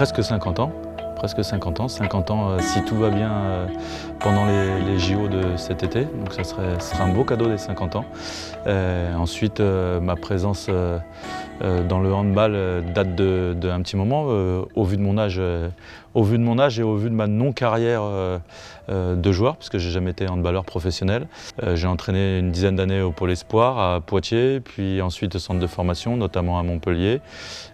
presque 50 ans. Presque 50 ans, 50 ans si tout va bien pendant les JO de cet été, donc ce sera un beau cadeau des 50 ans. Ensuite, ma présence dans le handball date d'un petit moment, au vu de mon âge et au vu de ma non-carrière de joueur, parce que j'ai jamais été handballeur professionnel. J'ai entraîné une dizaine d'années au Pôle Espoir à Poitiers, puis ensuite au centre de formation, notamment à Montpellier.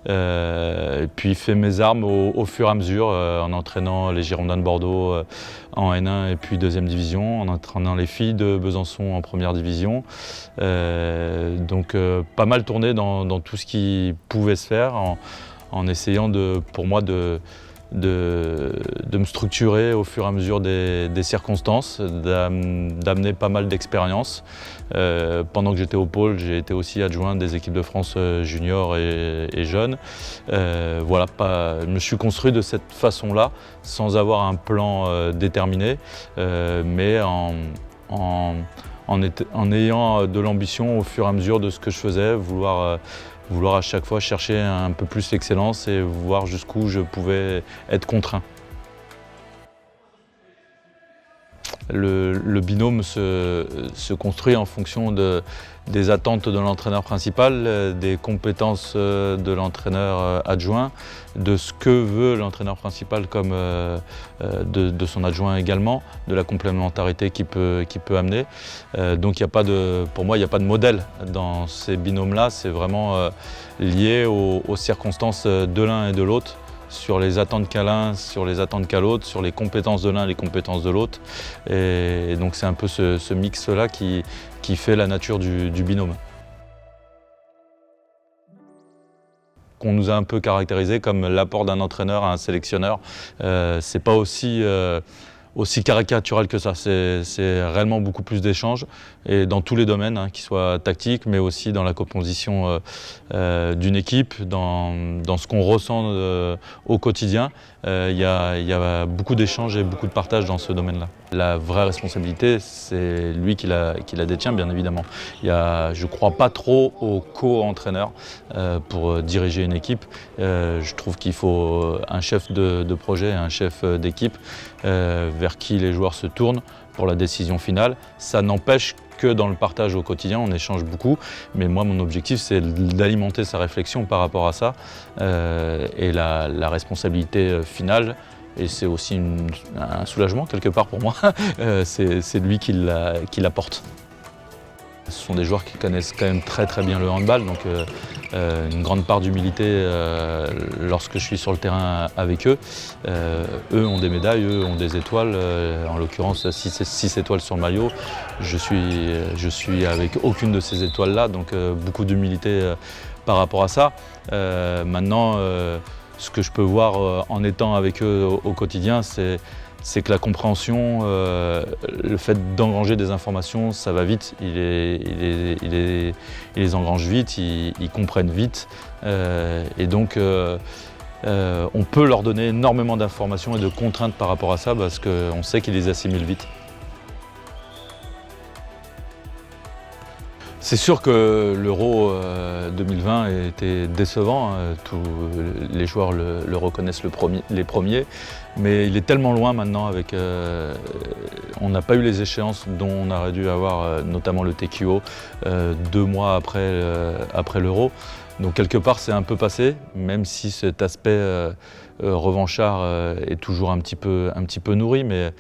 Et puis fait mes armes au fur et à mesure, en entraînant les Girondins de Bordeaux en N1 et puis 2e division, en entraînant les filles de Besançon en 1re division. Donc pas mal tourné dans tout ce qui pouvait se faire, en essayant pour moi de me structurer au fur et à mesure des circonstances, d'amener pas mal d'expérience. Pendant que j'étais au pôle, j'ai été aussi adjoint des équipes de France juniors et jeunes. Voilà, je me suis construit de cette façon-là, sans avoir un plan déterminé, mais en ayant de l'ambition au fur et à mesure de ce que je faisais, vouloir à chaque fois chercher un peu plus l'excellence et voir jusqu'où je pouvais être contraint. Le binôme se construit en fonction des attentes de l'entraîneur principal, des compétences de l'entraîneur adjoint, de ce que veut l'entraîneur principal comme de son adjoint également, de la complémentarité qu'il peut amener. Donc pour moi, il n'y a pas de modèle dans ces binômes-là, c'est vraiment lié aux circonstances de l'un et de l'autre, sur les attentes qu'a l'un, sur les attentes qu'a l'autre, sur les compétences de l'un, les compétences de l'autre. Et donc c'est un peu ce mix-là qui fait la nature du binôme. Qu'on nous a un peu caractérisé comme l'apport d'un entraîneur à un sélectionneur. C'est pas aussi caricatural que ça, c'est réellement beaucoup plus d'échanges, et dans tous les domaines, qu'ils soient tactiques, mais aussi dans la composition d'une équipe, dans ce qu'on ressent au quotidien. Il y a beaucoup d'échanges et beaucoup de partage dans ce domaine-là. La vraie responsabilité, c'est lui qui la détient, bien évidemment. Je ne crois pas trop aux co-entraîneurs pour diriger une équipe. Je trouve qu'il faut un chef de projet, un chef d'équipe vers qui les joueurs se tournent pour la décision finale. Ça n'empêche que dans le partage au quotidien, on échange beaucoup, mais moi, mon objectif, c'est d'alimenter sa réflexion par rapport à ça, et la responsabilité finale, et c'est aussi un soulagement quelque part pour moi, c'est lui qui l'apporte. Ce sont des joueurs qui connaissent quand même très très bien le handball, donc une grande part d'humilité lorsque je suis sur le terrain avec eux. Eux ont des médailles, eux ont des étoiles, en l'occurrence 6 étoiles sur le maillot. Je suis avec aucune de ces étoiles-là, donc beaucoup d'humilité par rapport à ça. Maintenant, ce que je peux voir en étant avec eux au quotidien, c'est que la compréhension, le fait d'engranger des informations, ça va vite, ils les engrangent vite, ils comprennent vite, et donc on peut leur donner énormément d'informations et de contraintes par rapport à ça, parce qu'on sait qu'ils les assimilent vite. C'est sûr que l'Euro 2020 a été décevant, tous les joueurs le reconnaissent les premiers, mais il est tellement loin maintenant, on n'a pas eu les échéances dont on aurait dû avoir, notamment le TQO, 2 mois après l'Euro. Donc quelque part c'est un peu passé, même si cet aspect revanchard est toujours un petit peu nourri, mais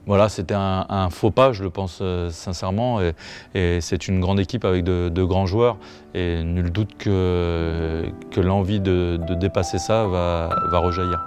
voilà, c'était un faux pas, je le pense sincèrement, et c'est une grande équipe avec de grands joueurs, et nul doute que l'envie de dépasser ça va rejaillir.